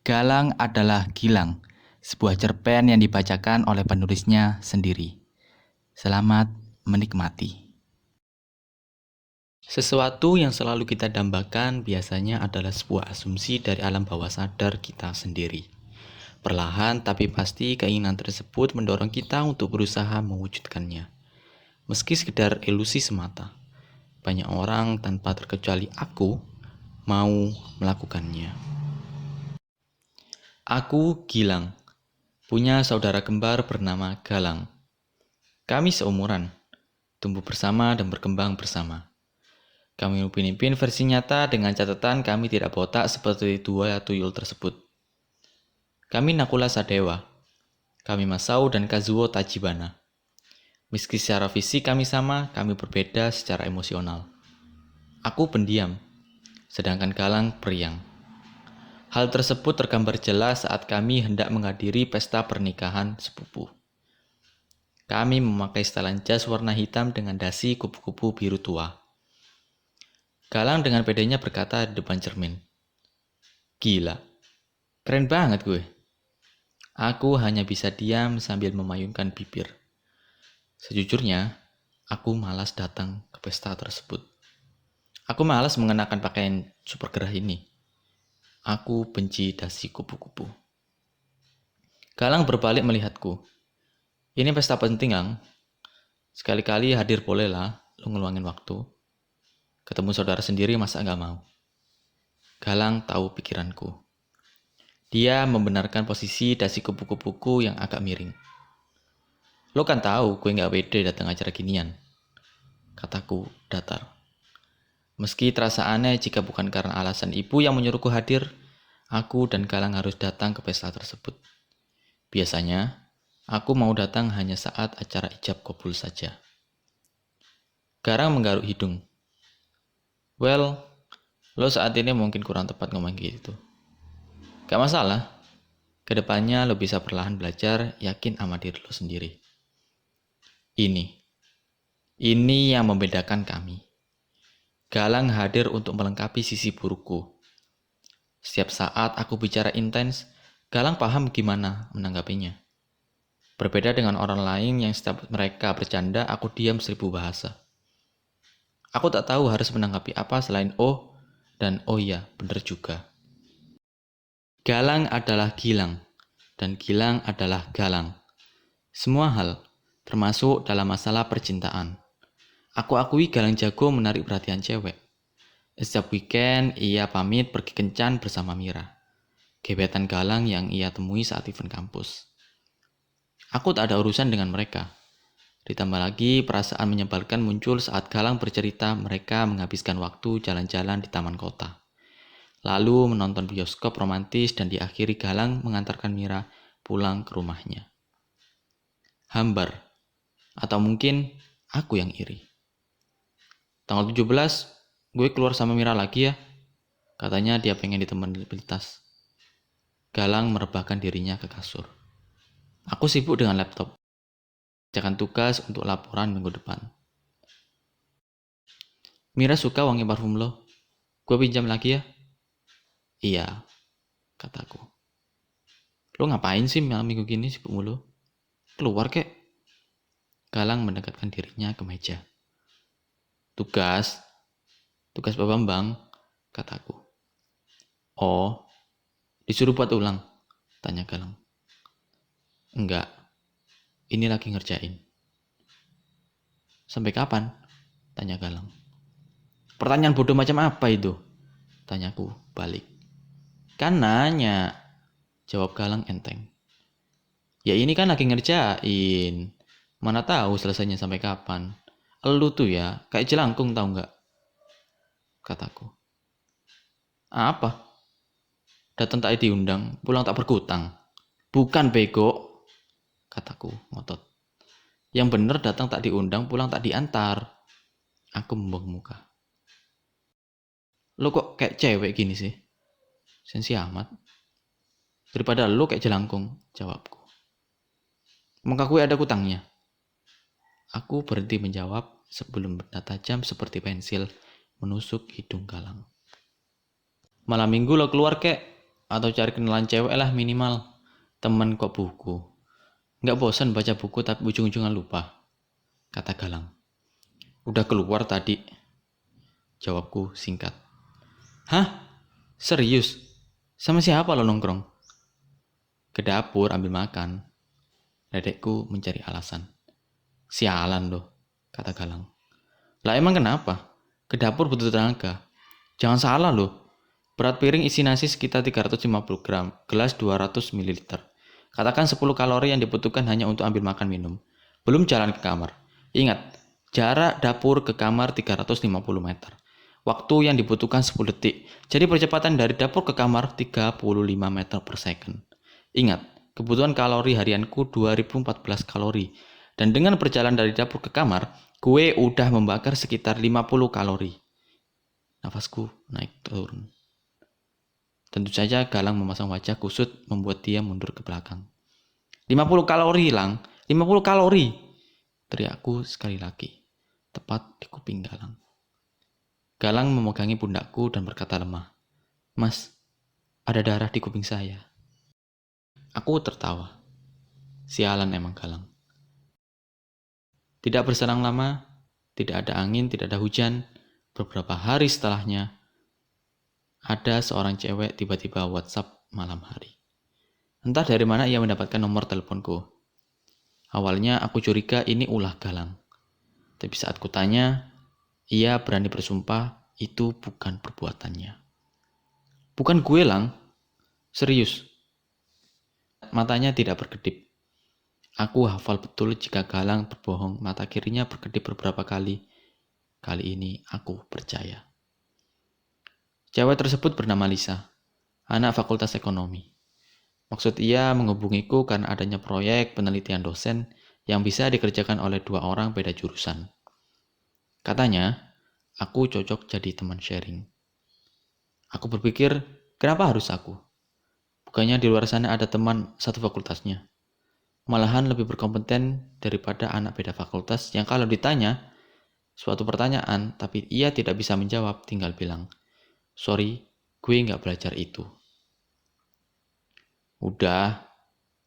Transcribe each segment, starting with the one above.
Galang adalah Gilang, sebuah cerpen yang dibacakan oleh penulisnya sendiri. Selamat menikmati. Sesuatu yang selalu kita dambakan biasanya adalah sebuah asumsi dari alam bawah sadar kita sendiri. Perlahan tapi pasti keinginan tersebut mendorong kita untuk berusaha mewujudkannya. Meski sekedar ilusi semata, banyak orang tanpa terkecuali aku mau melakukannya. Aku Gilang, punya saudara kembar bernama Galang. Kami seumuran, tumbuh bersama dan berkembang bersama. Kami Upin Ipin versi nyata dengan catatan kami tidak botak seperti dua tuyul tersebut. Kami Nakula Sadewa, kami Masao dan Kazuo Tachibana. Meski secara fisik kami sama, kami berbeda secara emosional. Aku pendiam, sedangkan Galang periang. Hal tersebut tergambar jelas saat kami hendak menghadiri pesta pernikahan sepupu. Kami memakai setelan jas warna hitam dengan dasi kupu-kupu biru tua. Galang dengan pedenya berkata di depan cermin, "Gila, keren banget gue." Aku hanya bisa diam sambil memayungkan bibir. Sejujurnya, aku malas datang ke pesta tersebut. Aku malas mengenakan pakaian super gerah ini. Aku benci dasi kupu-kupu. Galang berbalik melihatku. "Ini pesta penting, Lang. Sekali-kali hadir bolehlah, lu ngeluangin waktu. Ketemu saudara sendiri masa nggak mau?" Galang tahu pikiranku. Dia membenarkan posisi dasi kupu-kupuku yang agak miring. "Lo kan tahu gue nggak pede datang acara ginian," kataku datar. Meski terasa aneh jika bukan karena alasan ibu yang menyuruhku hadir, aku dan Galang harus datang ke pesta tersebut. Biasanya, aku mau datang hanya saat acara ijab kabul saja. Garang menggaruk hidung. "Well, lo saat ini mungkin kurang tepat ngomong gitu. Gak masalah, kedepannya lo bisa perlahan belajar yakin sama diri lo sendiri. Ini yang membedakan kami." Galang hadir untuk melengkapi sisi burukku. Setiap saat aku bicara intens, Galang paham gimana menanggapinya. Berbeda dengan orang lain yang setiap mereka bercanda, aku diam 1000 bahasa. Aku tak tahu harus menanggapi apa selain oh dan oh iya, bener juga. Galang adalah Gilang, dan Gilang adalah Galang. Semua hal, termasuk dalam masalah percintaan. Aku akui Galang jago menarik perhatian cewek. Setiap weekend, ia pamit pergi kencan bersama Mira, gebetan Galang yang ia temui saat event kampus. Aku tak ada urusan dengan mereka. Ditambah lagi, perasaan menyebalkan muncul saat Galang bercerita mereka menghabiskan waktu jalan-jalan di taman kota. Lalu menonton bioskop romantis dan diakhiri Galang mengantarkan Mira pulang ke rumahnya. Hambar. Atau mungkin aku yang iri. "Tanggal 17, gue keluar sama Mira lagi ya," katanya dia pengen ditemani beli tas. Galang merebahkan dirinya ke kasur. Aku sibuk dengan laptop. Kerjakan tugas untuk laporan minggu depan. "Mira suka wangi parfum lo. Gue pinjam lagi ya?" "Iya," kataku. "Lo ngapain sih malam minggu gini sibuk mulu? Keluar kek." Galang mendekatkan dirinya ke meja. Tugas Pak Bambang," kataku. "Oh, disuruh buat ulang?" tanya Galang. "Enggak, ini lagi ngerjain." "Sampai kapan?" tanya Galang. "Pertanyaan bodoh macam apa itu?" tanyaku balik. "Kan nanya," jawab Galang enteng. "Ya ini kan lagi ngerjain. Mana tahu selesainya sampai kapan. Elu tuh ya, kayak jelangkung tahu nggak?" kataku. "Apa? Datang tak diundang, pulang tak berkutang." "Bukan bego," kataku ngotot. "Yang bener datang tak diundang, pulang tak diantar." Aku membengkak muka. "Lo kok kayak cewek gini sih? Sensi amat. Daripada lo kayak jelangkung," jawabku. "Muka gue ada kutangnya." Aku berhenti menjawab sebelum benda tajam seperti pensil menusuk hidung Galang. "Malam minggu lo keluar kek, Atau cari kenalan cewek lah minimal. Temen kok buku. Nggak bosan baca buku tapi ujung-ujungan lupa, kata Galang. Udah keluar tadi, jawabku singkat. Hah? Serius? Sama siapa lo nongkrong? Ke dapur ambil makan. Dedekku mencari alasan. Sialan lo, kata Galang. Lah emang kenapa? Ke dapur butuh tenaga. Jangan salah loh. Berat piring isi nasi sekitar 350 gram, gelas 200 ml. Katakan 10 kalori yang dibutuhkan hanya untuk ambil makan minum. Belum jalan ke kamar. Ingat, jarak dapur ke kamar 350 meter. Waktu yang dibutuhkan 10 detik. Jadi percepatan dari dapur ke kamar 35 meter per second. Ingat, kebutuhan kalori harianku 2014 kalori. Dan dengan berjalan dari dapur ke kamar, gue udah membakar sekitar 50 kalori. Nafasku naik turun. Tentu saja Galang memasang wajah kusut membuat dia mundur ke belakang. 50 kalori, Lang. 50 kalori. Teriakku sekali lagi, tepat di kuping Galang. Galang memegangi pundakku dan berkata lemah, Mas, ada darah di kuping saya. Aku tertawa. Sialan emang Galang. Tidak berselang lama, tidak ada angin, tidak ada hujan. Beberapa hari setelahnya, ada seorang cewek tiba-tiba WhatsApp malam hari. Entah dari mana ia mendapatkan nomor teleponku. Awalnya aku curiga ini ulah Galang. Tapi saat kutanya, ia berani bersumpah itu bukan perbuatannya. Bukan gue, Lang. Serius. Matanya tidak berkedip. Aku hafal betul jika Galang berbohong, mata kirinya berkedip beberapa kali. Kali ini aku percaya. Cewek tersebut bernama Lisa, anak Fakultas Ekonomi. Maksud ia menghubungiku karena adanya proyek penelitian dosen yang bisa dikerjakan oleh 2 orang beda jurusan. Katanya, aku cocok jadi teman sharing. Aku berpikir, kenapa harus aku? Bukannya di luar sana ada teman satu fakultasnya. Malahan lebih berkompeten daripada anak beda fakultas yang kalau ditanya suatu pertanyaan tapi ia tidak bisa menjawab, tinggal bilang, sorry, gue nggak belajar itu. Udah,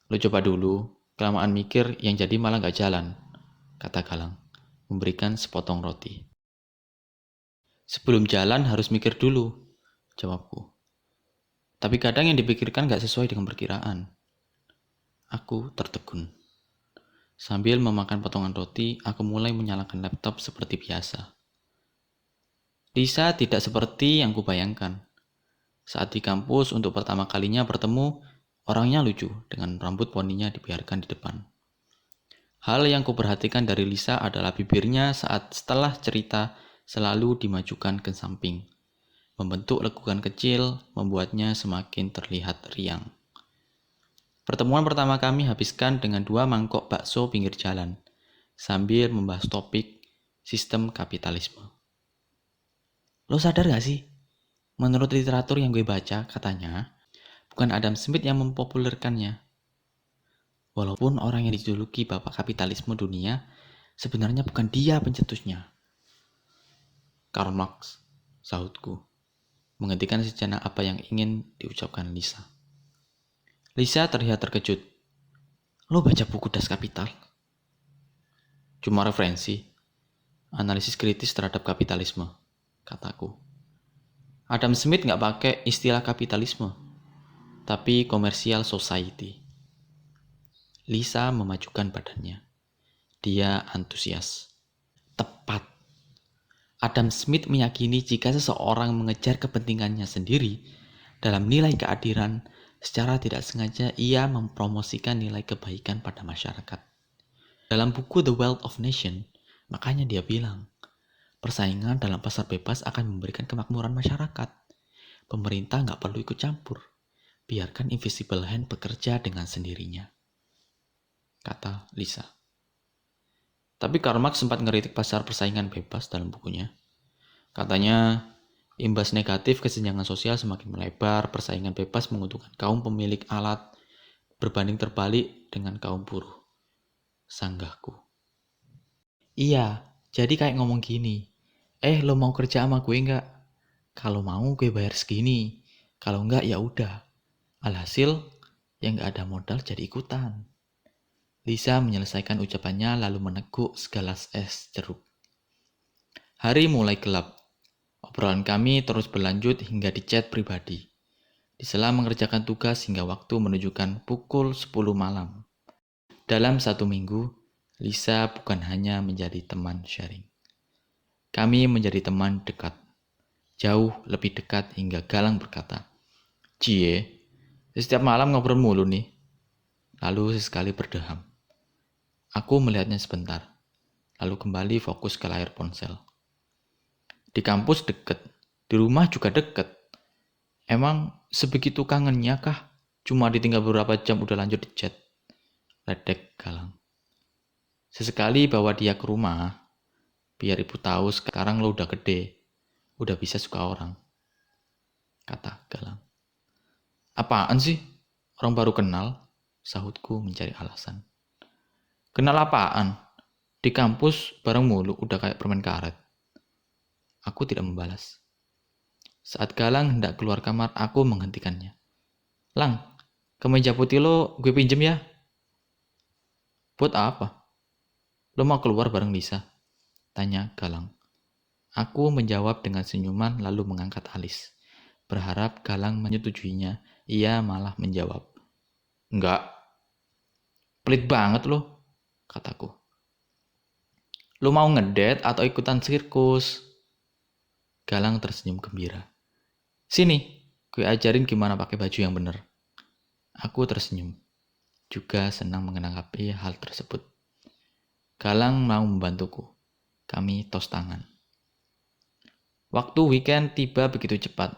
lo coba dulu, kelamaan mikir yang jadi malah nggak jalan, kata Galang, memberikan sepotong roti. Sebelum jalan harus mikir dulu, jawabku. Tapi kadang yang dipikirkan nggak sesuai dengan perkiraan. Aku tertegun. Sambil memakan potongan roti, aku mulai menyalakan laptop seperti biasa. Lisa tidak seperti yang kubayangkan. Saat di kampus untuk pertama kalinya bertemu, orangnya lucu dengan rambut poninya dibiarkan di depan. Hal yang kuperhatikan dari Lisa adalah bibirnya saat setelah cerita selalu dimajukan ke samping. Membentuk lekukan kecil membuatnya semakin terlihat riang. Pertemuan pertama kami habiskan dengan 2 mangkok bakso pinggir jalan, sambil membahas topik sistem kapitalisme. Lo sadar gak sih? Menurut literatur yang gue baca, katanya, bukan Adam Smith yang mempopulerkannya. Walaupun orang yang dijuluki bapak kapitalisme dunia, sebenarnya bukan dia pencetusnya. Karl Marx, sahutku, menghentikan sejenak apa yang ingin diucapkan Lisa. Lisa terlihat terkejut. Lo baca buku Das Kapital? Cuma referensi, analisis kritis terhadap kapitalisme, kataku. Adam Smith nggak pakai istilah kapitalisme, tapi commercial society. Lisa memajukan badannya. Dia antusias. Tepat. Adam Smith meyakini jika seseorang mengejar kepentingannya sendiri dalam nilai keadilan, secara tidak sengaja ia mempromosikan nilai kebaikan pada masyarakat. Dalam buku The Wealth of Nation, makanya dia bilang, persaingan dalam pasar bebas akan memberikan kemakmuran masyarakat. Pemerintah nggak perlu ikut campur. Biarkan invisible hand bekerja dengan sendirinya, kata Lisa. Tapi Karl Marx sempat ngeritik pasar persaingan bebas dalam bukunya. Katanya, imbas negatif kesenjangan sosial semakin melebar, persaingan bebas menguntungkan kaum pemilik alat berbanding terbalik dengan kaum buruh. Sanggahku. Iya, jadi kayak ngomong gini, lo mau kerja sama gue nggak? Kalau mau gue bayar segini, kalau nggak ya udah. Alhasil, yang gak ada modal jadi ikutan. Lisa menyelesaikan ucapannya lalu meneguk segelas es jeruk. Hari mulai gelap. Obrolan kami terus berlanjut hingga di chat pribadi. Di sela mengerjakan tugas hingga waktu menunjukkan pukul 10 malam. Dalam 1 minggu, Lisa bukan hanya menjadi teman sharing. Kami menjadi teman dekat. Jauh lebih dekat hingga Galang berkata, "Cie, setiap malam ngobrol mulu nih." Lalu sesekali berdeham. Aku melihatnya sebentar, lalu kembali fokus ke layar ponsel. Di kampus deket, di rumah juga deket. Emang sebegitu kangennya kah? Cuma ditinggal beberapa jam udah lanjut di chat. Ledek Galang. Sesekali bawa dia ke rumah, biar ibu tahu sekarang lo udah gede, udah bisa suka orang. Kata Galang. Apaan sih? Orang baru kenal, sahutku mencari alasan. Kenal apaan? Di kampus bareng mulu udah kayak permen karet. Aku tidak membalas. Saat Galang hendak keluar kamar, aku menghentikannya. Lang, kemeja putih lo gue pinjem ya? Buat apa? Lo mau keluar bareng Lisa? Tanya Galang. Aku menjawab dengan senyuman lalu mengangkat alis. Berharap Galang menyetujuinya, ia malah menjawab. Enggak. Pelit banget lo, kataku. Lo mau ngedate atau ikutan sirkus? Galang tersenyum gembira. Sini, gue ajarin gimana pakai baju yang bener. Aku tersenyum, juga senang menanggapi hal tersebut. Galang mau membantuku. Kami tos tangan. Waktu weekend tiba begitu cepat.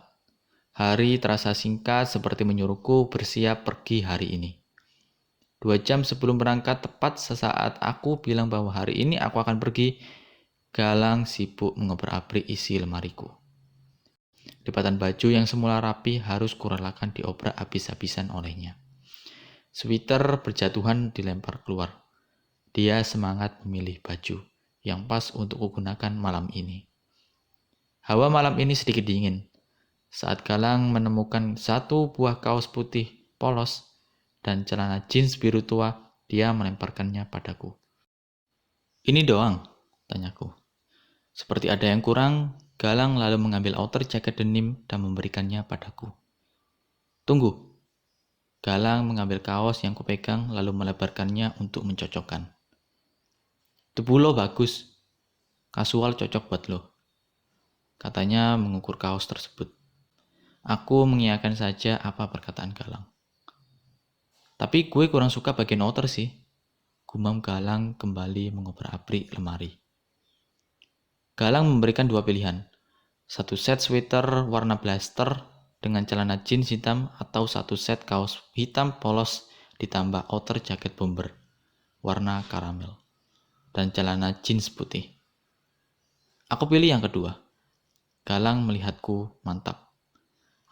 Hari terasa singkat seperti menyuruhku bersiap pergi hari ini. 2 jam sebelum berangkat, tepat sesaat aku bilang bahwa hari ini aku akan pergi, Galang sibuk mengobrak-abrik isi lemariku. Lipatan baju yang semula rapi harus kurelakan diobrak habis-habisan olehnya. Sweater berjatuhan dilempar keluar. Dia semangat memilih baju yang pas untuk kugunakan malam ini. Hawa malam ini sedikit dingin. Saat Galang menemukan satu buah kaos putih polos dan celana jeans biru tua, dia melemparkannya padaku. Ini doang, tanyaku. Seperti ada yang kurang, Galang lalu mengambil outer jaket denim dan memberikannya padaku. Tunggu. Galang mengambil kaos yang kupegang lalu melebarkannya untuk mencocokkan. Debu lo bagus. Kasual cocok buat lo. Katanya mengukur kaos tersebut. Aku mengiyakan saja apa perkataan Galang. Tapi gue kurang suka bagian outer sih. Gumam Galang kembali mengobrak-abrik lemari. Galang memberikan 2 pilihan. 1 set sweater warna blaster dengan celana jeans hitam atau 1 set kaos hitam polos ditambah outer jaket bomber warna karamel dan celana jeans putih. Aku pilih yang kedua. Galang melihatku mantap.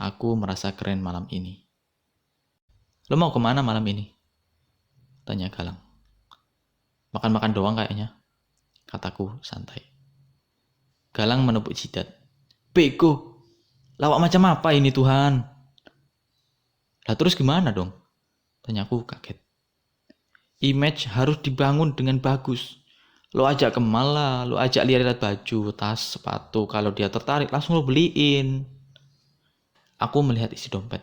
Aku merasa keren malam ini. Lo mau kemana malam ini? Tanya Galang. Makan-makan doang kayaknya, kataku santai. Galang menepuk jidat. Bego, lawak macam apa ini Tuhan? Lah terus gimana dong? Tanyaku kaget. Image harus dibangun dengan bagus. Lo ajak Kemal lah, lo ajak lihat-lihat baju, tas, sepatu. Kalau dia tertarik langsung lo beliin. Aku melihat isi dompet.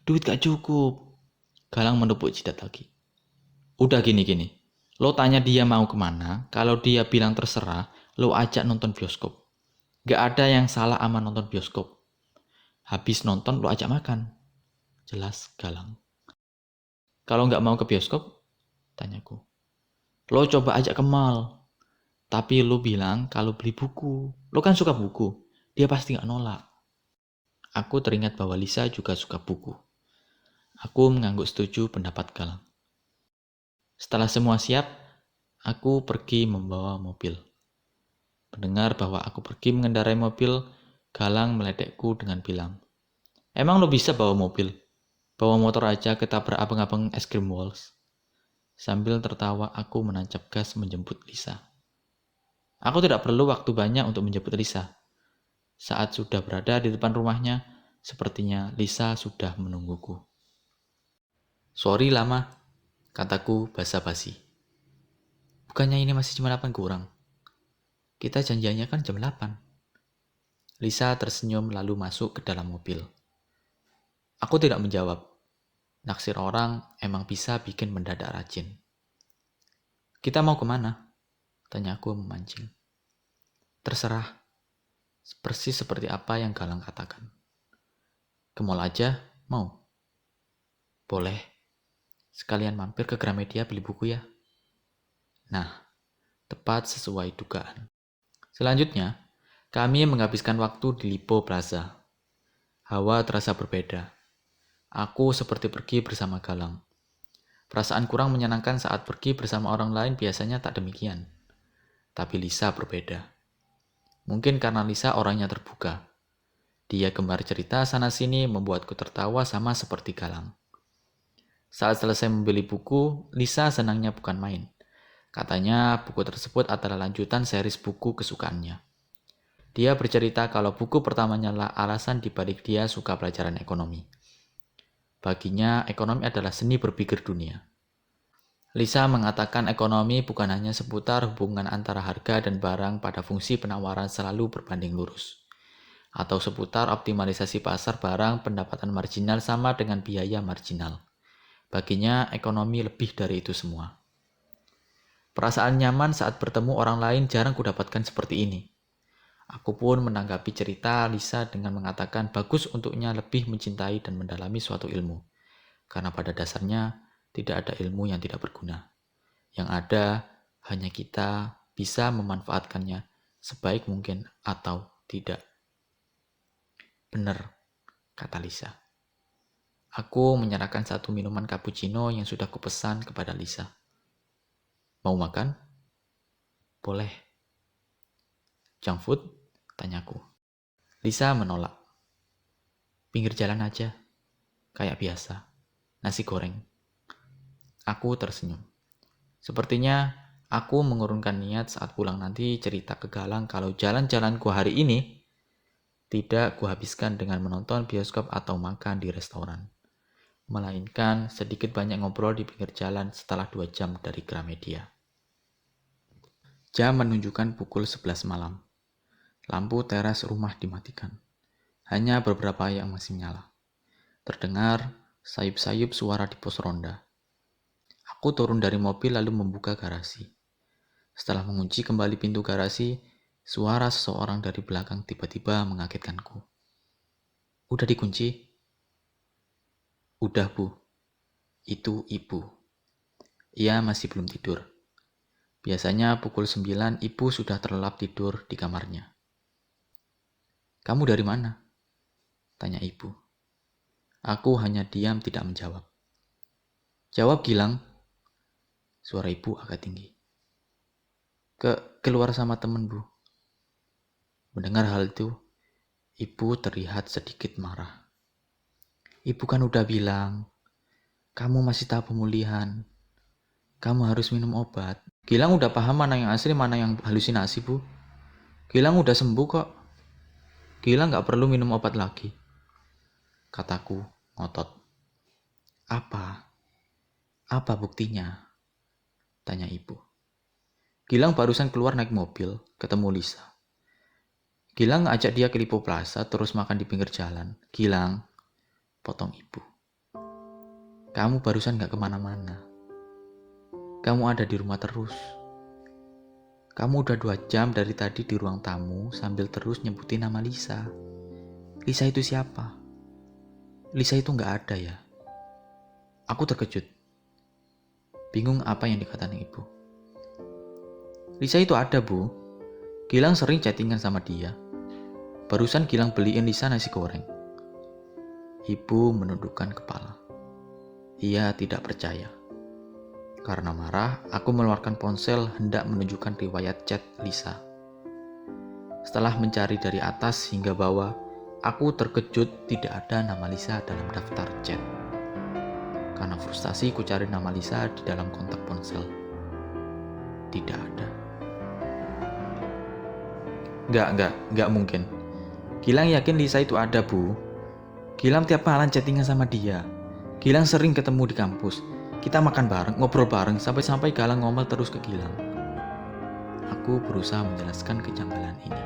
Duit gak cukup. Galang menepuk jidat lagi. Udah gini-gini. Lo tanya dia mau kemana, kalau dia bilang terserah, lo ajak nonton bioskop. Gak ada yang salah sama nonton bioskop. Habis nonton lo ajak makan. Jelas Galang. Kalau gak mau ke bioskop, tanyaku. Lo coba ajak Kemal. Tapi lo bilang kalau beli buku. Lo kan suka buku. Dia pasti gak nolak. Aku teringat bahwa Lisa juga suka buku. Aku mengangguk setuju pendapat Galang. Setelah semua siap, aku pergi membawa mobil. Mendengar bahwa aku pergi mengendarai mobil, Galang meledekku dengan bilang, "Emang lo bisa bawa mobil? Bawa motor aja ketabrak abang-abang es krim Walls." Sambil tertawa, aku menancap gas menjemput Lisa. Aku tidak perlu waktu banyak untuk menjemput Lisa. Saat sudah berada di depan rumahnya, Sepertinya Lisa sudah menungguku. "Sorry lama," kataku basa-basi. "Bukannya ini masih jam 8 kurang? Kita janjiannya kan jam 8. Lisa tersenyum lalu masuk ke dalam mobil. Aku tidak menjawab. Naksir orang emang bisa bikin mendadak rajin. "Kita mau kemana?" tanyaku memancing. "Terserah. Persis seperti apa yang Galang katakan." "Ke mall aja, mau?" "Boleh. Sekalian mampir ke Gramedia beli buku ya." Nah, tepat sesuai dugaan. Selanjutnya, kami menghabiskan waktu di Lipo Plaza. Hawa terasa berbeda. Aku seperti pergi bersama Galang. Perasaan kurang menyenangkan saat pergi bersama orang lain biasanya tak demikian. Tapi Lisa berbeda. Mungkin karena Lisa orangnya terbuka. Dia gemar cerita sana-sini membuatku tertawa sama seperti Galang. Saat selesai membeli buku, Lisa senangnya bukan main. Katanya buku tersebut adalah lanjutan series buku kesukaannya. Dia bercerita kalau buku pertamanya lah alasan dibalik dia suka pelajaran ekonomi. Baginya, ekonomi adalah seni berpikir dunia. Lisa mengatakan ekonomi bukan hanya seputar hubungan antara harga dan barang pada fungsi penawaran selalu berbanding lurus, atau seputar optimalisasi pasar barang pendapatan marginal sama dengan biaya marginal. Baginya, ekonomi lebih dari itu semua. Perasaan nyaman saat bertemu orang lain jarang kudapatkan seperti ini. Aku pun menanggapi cerita Lisa dengan mengatakan bagus untuknya lebih mencintai dan mendalami suatu ilmu. Karena pada dasarnya tidak ada ilmu yang tidak berguna. Yang ada hanya kita bisa memanfaatkannya sebaik mungkin atau tidak. "Benar," kata Lisa. Aku menyerahkan satu minuman cappuccino yang sudah kupesan kepada Lisa. "Mau makan?" "Boleh." "Junk food?" tanyaku. Lisa menolak. "Pinggir jalan aja, kayak biasa. Nasi goreng." Aku tersenyum. Sepertinya aku mengurungkan niat saat pulang nanti cerita ke Galang kalau jalan-jalanku hari ini tidak kuhabiskan dengan menonton bioskop atau makan di restoran. Melainkan sedikit banyak ngobrol di pinggir jalan setelah 2 jam dari Gramedia. Jam menunjukkan pukul 11 malam. Lampu teras rumah dimatikan. Hanya beberapa yang masih nyala. Terdengar sayup-sayup suara di pos ronda. Aku turun dari mobil lalu membuka garasi. Setelah mengunci kembali pintu garasi, suara seseorang dari belakang tiba-tiba mengagetkanku. "Udah dikunci?" "Udah, Bu." Itu ibu. Ia masih belum tidur. Biasanya pukul 9 ibu sudah terlelap tidur di kamarnya. "Kamu dari mana?" tanya ibu. Aku hanya diam tidak menjawab. "Jawab, Gilang." Suara ibu agak tinggi. Keluar sama temen, Bu." Mendengar hal itu, ibu terlihat sedikit marah. "Ibu kan udah bilang, kamu masih tahap pemulihan. Kamu harus minum obat." "Gilang udah paham mana yang asli, mana yang halusinasi, Bu. Gilang udah sembuh kok. Gilang gak perlu minum obat lagi," kataku ngotot. Apa? Apa buktinya?" tanya ibu. "Gilang barusan keluar naik mobil, ketemu Lisa. Gilang ngajak dia ke Lipo Plaza terus makan di pinggir jalan. Gilang," potong ibu. "Kamu barusan gak kemana-mana. Kamu ada di rumah terus. Kamu udah 2 jam dari tadi di ruang tamu sambil terus nyebutin nama Lisa. Lisa itu siapa? Lisa itu gak ada ya?" Aku terkejut. Bingung apa yang dikatakan ibu. "Lisa itu ada, Bu. Gilang sering chattingan sama dia. Barusan Gilang beliin Lisa nasi goreng." Ibu menundukkan kepala. Ia tidak percaya. Karena marah, aku mengeluarkan ponsel hendak menunjukkan riwayat chat Lisa. Setelah mencari dari atas hingga bawah, aku terkejut tidak ada nama Lisa dalam daftar chat. Karena frustasi ku cari nama Lisa di dalam kontak ponsel. Tidak ada. Enggak mungkin. Gilang yakin Lisa itu ada, Bu. Gilang tiap malam chattingan sama dia. Gilang sering ketemu di kampus. Kita makan bareng, ngobrol bareng, sampai-sampai Galang ngomel terus ke Gilang. Aku berusaha menjelaskan kejanggalan ini.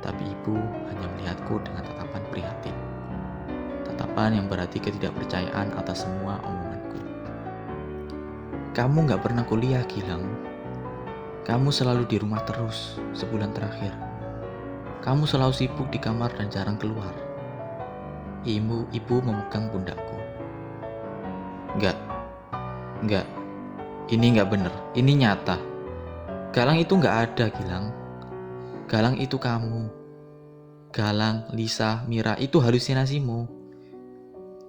Tapi ibu hanya melihatku dengan tatapan prihatin. Tatapan yang berarti ketidakpercayaan atas semua omonganku. Kamu gak pernah kuliah, Gilang. Kamu selalu di rumah terus sebulan terakhir. Kamu selalu sibuk di kamar dan jarang keluar. Ibu memegang pundakku. Enggak. Ini enggak bener. Ini nyata. Galang itu enggak ada, Gilang. Galang itu kamu. Galang, Lisa, Mira, itu halusinasimu.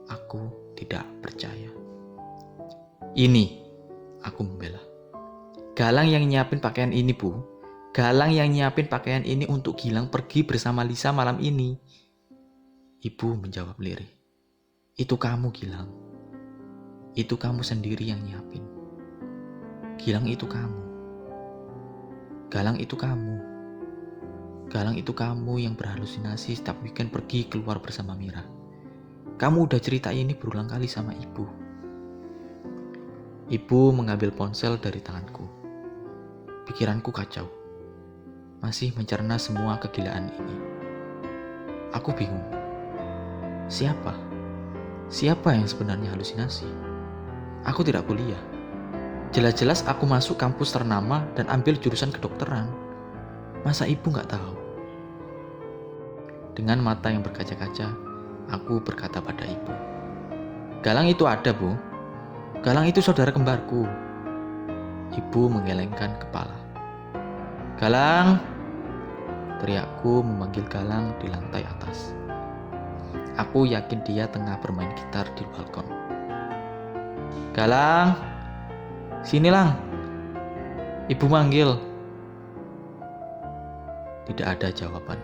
Aku tidak percaya. Ini, aku membela. Galang yang nyiapin pakaian ini, Bu. Galang yang nyiapin pakaian ini untuk Gilang pergi bersama Lisa malam ini. Ibu menjawab lirih. Itu kamu, Gilang. Itu kamu sendiri yang nyiapin. Gilang itu kamu. Galang itu kamu. Galang itu kamu yang berhalusinasi setiap weekend pergi keluar bersama Mira. Kamu udah cerita ini berulang kali sama ibu. Ibu mengambil ponsel dari tanganku. Pikiranku kacau. Masih mencerna semua kegilaan ini. Aku bingung. Siapa? Siapa yang sebenarnya halusinasi? Aku tidak kuliah. Jelas-jelas aku masuk kampus ternama dan ambil jurusan kedokteran. Masa ibu gak tahu? Dengan mata yang berkaca-kaca, aku berkata pada ibu. Galang itu ada, Bu. Galang itu saudara kembarku. Ibu menggelengkan kepala. Galang! Teriakku memanggil Galang di lantai atas. Aku yakin dia tengah bermain gitar di balkon. Galang! Sini, Lang. Ibu manggil. Tidak ada jawaban.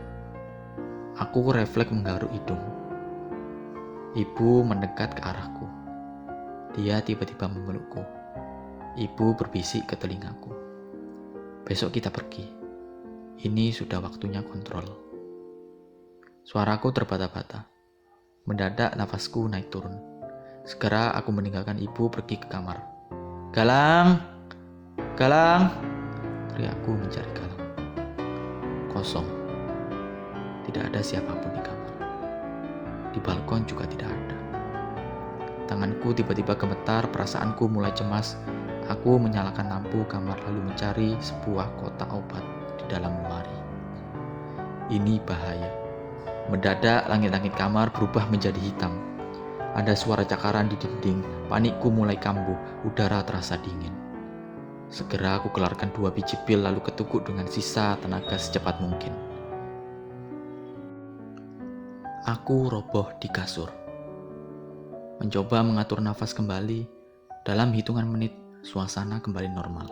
Aku refleks menggaruk hidung. Ibu mendekat ke arahku. Dia tiba-tiba memelukku. Ibu berbisik ke telingaku. Besok kita pergi. Ini sudah waktunya kontrol. Suaraku terbata-bata. Mendadak nafasku naik turun. Segera aku meninggalkan ibu pergi ke kamar. Galang! Galang! Teriakku mencari Galang. Kosong. Tidak ada siapapun di kamar. Di balkon juga tidak ada. Tanganku tiba-tiba gemetar, perasaanku mulai cemas. Aku menyalakan lampu kamar lalu mencari sebuah kotak obat di dalam lemari. Ini bahaya. Mendadak langit-langit kamar berubah menjadi hitam. Ada suara cakaran di dinding, panikku mulai kambuh, udara terasa dingin. Segera aku keluarkan 2 biji pil lalu ketukuk dengan sisa tenaga secepat mungkin. Aku roboh di kasur. Mencoba mengatur nafas kembali, dalam hitungan menit suasana kembali normal.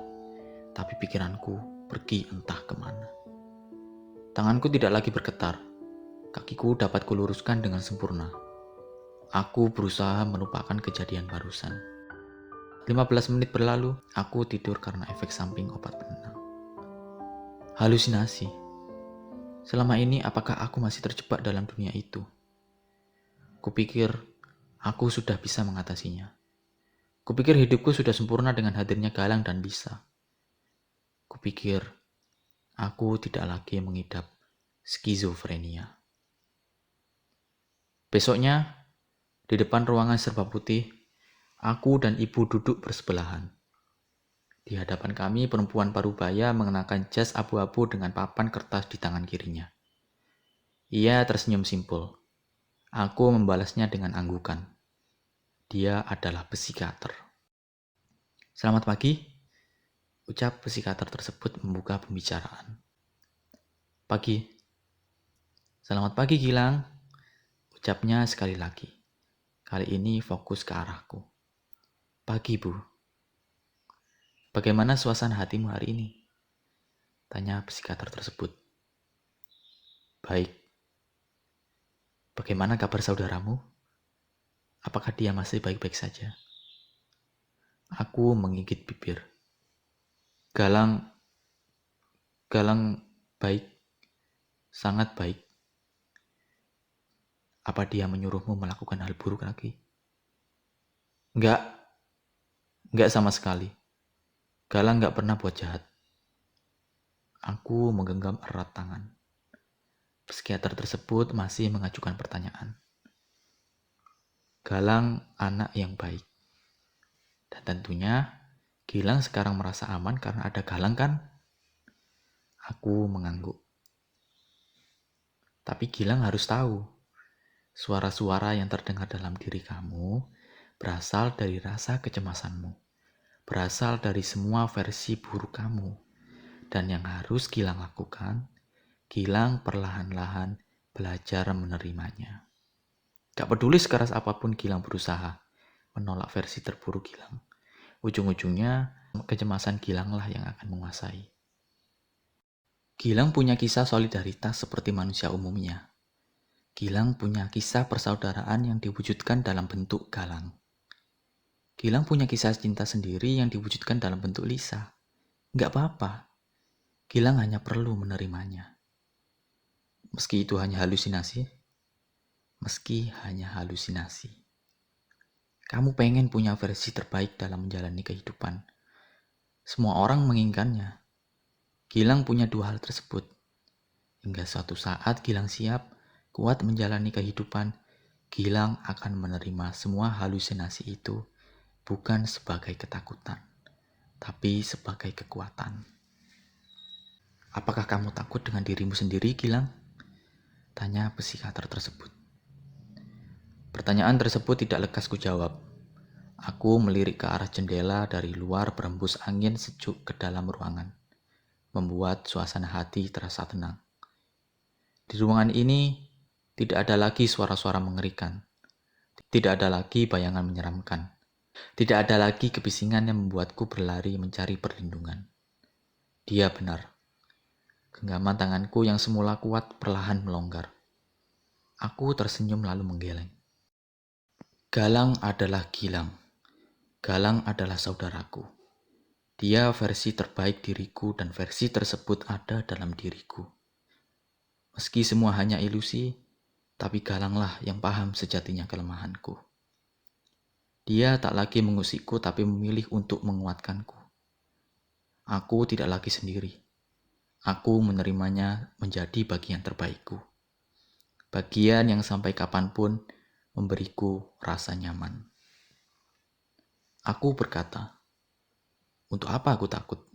Tapi pikiranku pergi entah kemana. Tanganku tidak lagi bergetar, kakiku dapat kuluruskan dengan sempurna. Aku berusaha melupakan kejadian barusan. 15 menit berlalu, aku tidur karena efek samping obat penenang. Halusinasi. Selama ini apakah aku masih terjebak dalam dunia itu? Kupikir aku sudah bisa mengatasinya. Kupikir hidupku sudah sempurna dengan hadirnya Galang dan Lisa. Kupikir aku tidak lagi mengidap skizofrenia. Besoknya, di depan ruangan serba putih, aku dan ibu duduk bersebelahan. Di hadapan kami, perempuan parubaya mengenakan jas abu-abu dengan papan kertas di tangan kirinya. Ia tersenyum simpul. Aku membalasnya dengan anggukan. Dia adalah psikiater. Selamat pagi, ucap psikiater tersebut membuka pembicaraan. Pagi. Selamat pagi, Gilang, ucapnya sekali lagi. Kali ini fokus ke arahku. Pagi, Bu. Bagaimana suasana hatimu hari ini? Tanya psikiater tersebut. Baik. Bagaimana kabar saudaramu? Apakah dia masih baik-baik saja? Aku menggigit bibir. Galang baik, sangat baik. Apa dia menyuruhmu melakukan hal buruk lagi? Enggak sama sekali. Galang enggak pernah buat jahat. Aku menggenggam erat tangan. Psikiater tersebut masih mengajukan pertanyaan. Galang anak yang baik. Dan tentunya Gilang sekarang merasa aman karena ada Galang kan? Aku mengangguk. Tapi Gilang harus tahu, suara-suara yang terdengar dalam diri kamu berasal dari rasa kecemasanmu. Berasal dari semua versi buruk kamu. Dan yang harus Gilang lakukan, Gilang perlahan-lahan belajar menerimanya. Gak peduli sekeras apapun Gilang berusaha menolak versi terburuk Gilang. Ujung-ujungnya, kecemasan Gilang lah yang akan menguasai. Gilang punya kisah solidaritas seperti manusia umumnya. Gilang punya kisah persaudaraan yang diwujudkan dalam bentuk Galang. Gilang punya kisah cinta sendiri yang diwujudkan dalam bentuk Lisa. Gak apa-apa. Gilang hanya perlu menerimanya. Meski itu hanya halusinasi. Kamu pengen punya versi terbaik dalam menjalani kehidupan. Semua orang menginginkannya. Gilang punya dua hal tersebut. Hingga suatu saat Gilang siap, kuat menjalani kehidupan, Gilang akan menerima semua halusinasi itu bukan sebagai ketakutan, tapi sebagai kekuatan. Apakah kamu takut dengan dirimu sendiri, Gilang? Tanya psikiater tersebut. Pertanyaan tersebut tidak lekas kujawab. Aku melirik ke arah jendela dari luar berembus angin sejuk ke dalam ruangan, membuat suasana hati terasa tenang. Di ruangan ini tidak ada lagi suara-suara mengerikan. Tidak ada lagi bayangan menyeramkan. Tidak ada lagi kebisingan yang membuatku berlari mencari perlindungan. Dia benar. Genggaman tanganku yang semula kuat perlahan melonggar. Aku tersenyum lalu menggeleng. Galang adalah Gilang. Galang adalah saudaraku. Dia versi terbaik diriku dan versi tersebut ada dalam diriku. Meski semua hanya ilusi, tapi Galanglah yang paham sejatinya kelemahanku. Dia tak lagi mengusikku tapi memilih untuk menguatkanku. Aku tidak lagi sendiri. Aku menerimanya menjadi bagian terbaikku. Bagian yang sampai kapanpun memberiku rasa nyaman. Aku berkata, untuk apa aku takut?